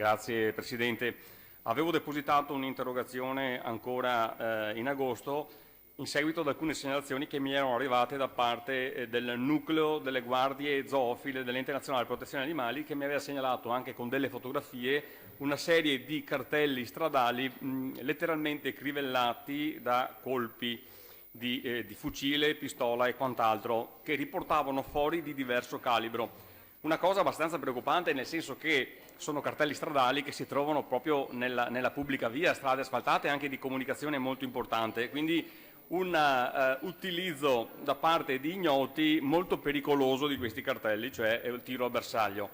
Grazie Presidente. Avevo depositato un'interrogazione ancora in agosto in seguito ad alcune segnalazioni che mi erano arrivate da parte del nucleo delle guardie zoofile dell'Ente Nazionale Protezione Animali, che mi aveva segnalato anche con delle fotografie una serie di cartelli stradali letteralmente crivellati da colpi di fucile, pistola e quant'altro, che riportavano fori di diverso calibro. Una cosa abbastanza preoccupante, nel senso che sono cartelli stradali che si trovano proprio nella pubblica via, strade asfaltate e anche di comunicazione molto importante, quindi un utilizzo da parte di ignoti molto pericoloso di questi cartelli, cioè il tiro a bersaglio.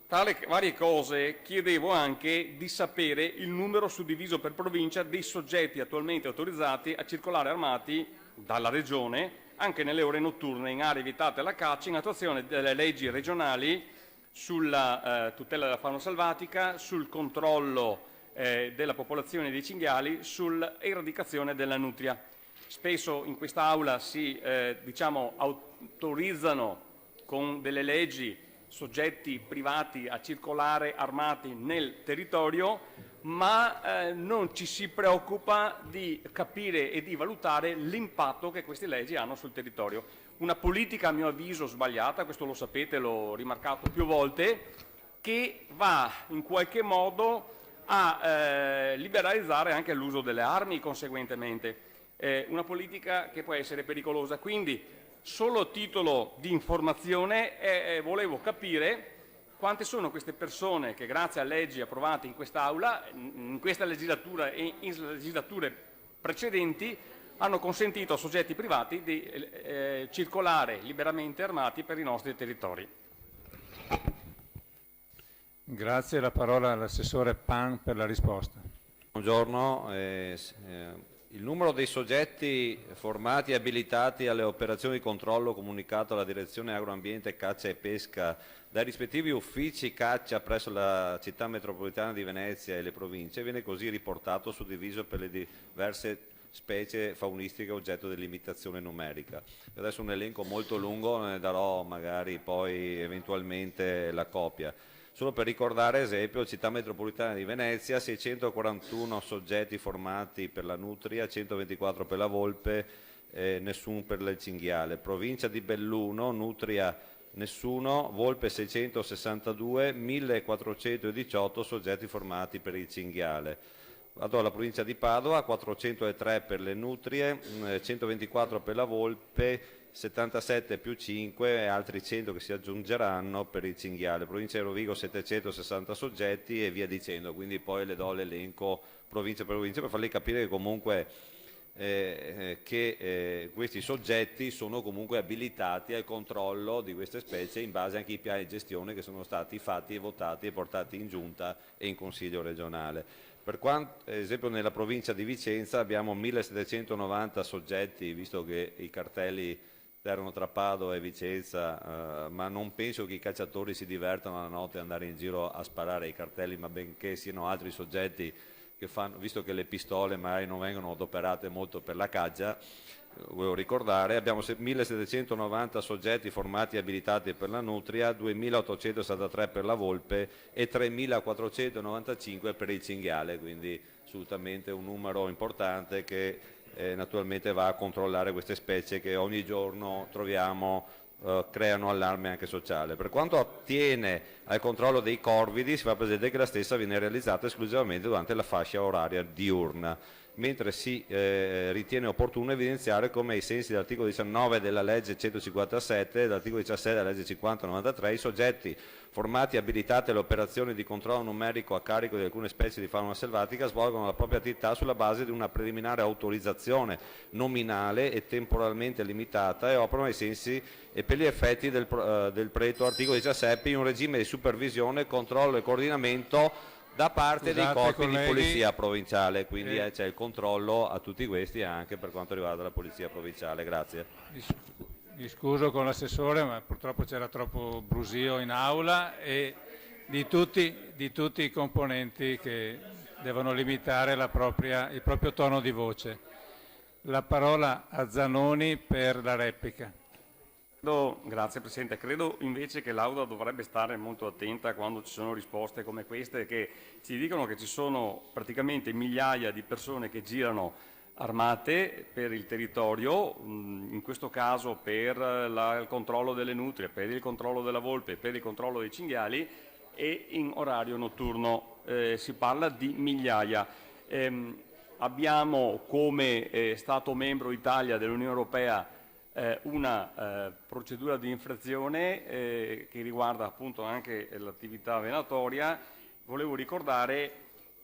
Tra le varie cose chiedevo anche di sapere il numero suddiviso per provincia dei soggetti attualmente autorizzati a circolare armati dalla Regione anche nelle ore notturne in aree vitate alla caccia in attuazione delle leggi regionali sulla tutela della fauna selvatica, sul controllo della popolazione dei cinghiali, sull'eradicazione della nutria. Spesso in quest'Aula si autorizzano con delle leggi soggetti privati a circolare armati nel territorio, ma non ci si preoccupa di capire e di valutare l'impatto che queste leggi hanno sul territorio. Una politica, a mio avviso, sbagliata, questo lo sapete, l'ho rimarcato più volte, che va in qualche modo a liberalizzare anche l'uso delle armi conseguentemente. Una politica che può essere pericolosa. Quindi, solo a titolo di informazione, volevo capire quante sono queste persone che grazie a leggi approvate in quest'Aula, in questa legislatura e in legislature precedenti, hanno consentito a soggetti privati di circolare liberamente armati per i nostri territori. Grazie, la parola all'assessore Pan per la risposta. Buongiorno. Il numero dei soggetti formati e abilitati alle operazioni di controllo comunicato alla Direzione Agroambiente, Caccia e Pesca dai rispettivi uffici caccia presso la città metropolitana di Venezia e le province viene così riportato suddiviso per le diverse specie faunistiche oggetto di limitazione numerica. Adesso un elenco molto lungo, ne darò magari poi eventualmente la copia. Solo per ricordare, ad esempio, Città Metropolitana di Venezia, 641 soggetti formati per la nutria, 124 per la volpe, nessuno per il cinghiale. Provincia di Belluno, nutria nessuno, volpe 662, 1418 soggetti formati per il cinghiale. Vado alla provincia di Padova, 403 per le nutrie, 124 per la volpe, 77 più 5 e altri 100 che si aggiungeranno per il cinghiale. Provincia di Rovigo 760 soggetti e via dicendo, quindi poi le do l'elenco provincia per provincia per farli capire che comunque questi soggetti sono comunque abilitati al controllo di queste specie in base anche ai piani di gestione che sono stati fatti e votati e portati in giunta e in consiglio regionale. Per quanto, ad esempio, nella provincia di Vicenza abbiamo 1790 soggetti, visto che i cartelli erano tra Padova e Vicenza, ma non penso che i cacciatori si divertano la notte ad andare in giro a sparare i cartelli, ma benché siano altri soggetti che fanno, visto che le pistole magari non vengono adoperate molto per la caccia, volevo ricordare, abbiamo 1790 soggetti formati e abilitati per la nutria, 2863 per la volpe e 3495 per il cinghiale, quindi assolutamente un numero importante che naturalmente va a controllare queste specie che ogni giorno troviamo creano allarme anche sociale. Per quanto attiene al controllo dei corvidi, si fa presente che la stessa viene realizzata esclusivamente durante la fascia oraria diurna, mentre si ritiene opportuno evidenziare come ai sensi dell'articolo 19 della legge 157 e dell'articolo 17 della legge 5093 i soggetti formati e abilitati alle operazioni di controllo numerico a carico di alcune specie di fauna selvatica svolgono la propria attività sulla base di una preliminare autorizzazione nominale e temporalmente limitata e operano ai sensi e per gli effetti del predetto articolo 17 in un regime di supervisione, controllo e coordinamento da parte dei corpi di polizia provinciale, quindi c'è il controllo a tutti questi anche per quanto riguarda la polizia provinciale. Grazie. Mi scuso con l'assessore, ma purtroppo c'era troppo brusio in aula e di tutti i componenti che devono limitare il proprio tono di voce. La parola a Zanoni per la replica. Grazie Presidente, credo invece che l'Aula dovrebbe stare molto attenta quando ci sono risposte come queste che ci dicono che ci sono praticamente migliaia di persone che girano armate per il territorio, in questo caso per il controllo delle nutrie, per il controllo della volpe, per il controllo dei cinghiali e in orario notturno. Si parla di migliaia. Abbiamo come Stato membro Italia dell'Unione Europea una procedura di infrazione che riguarda appunto anche l'attività venatoria. Volevo ricordare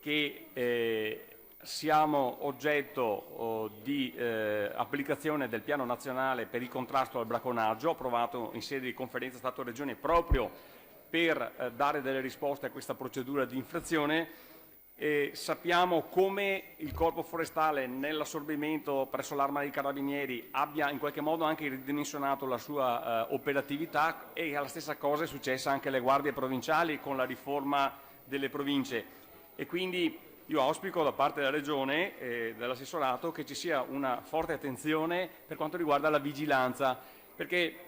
che siamo oggetto di applicazione del Piano Nazionale per il contrasto al bracconaggio, approvato in sede di conferenza Stato-Regione proprio per dare delle risposte a questa procedura di infrazione. Sappiamo come il Corpo Forestale nell'assorbimento presso l'Arma dei Carabinieri abbia in qualche modo anche ridimensionato la sua operatività, e la stessa cosa è successa anche alle guardie provinciali con la riforma delle province, e quindi io auspico da parte della Regione e dell'assessorato che ci sia una forte attenzione per quanto riguarda la vigilanza, perché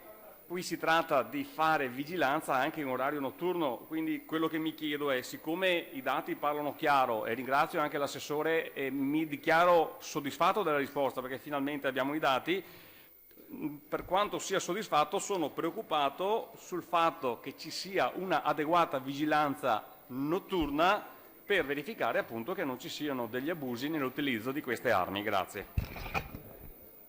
qui si tratta di fare vigilanza anche in orario notturno. Quindi quello che mi chiedo è, siccome i dati parlano chiaro, e ringrazio anche l'assessore e mi dichiaro soddisfatto della risposta perché finalmente abbiamo i dati, per quanto sia soddisfatto sono preoccupato sul fatto che ci sia una adeguata vigilanza notturna per verificare appunto che non ci siano degli abusi nell'utilizzo di queste armi. Grazie.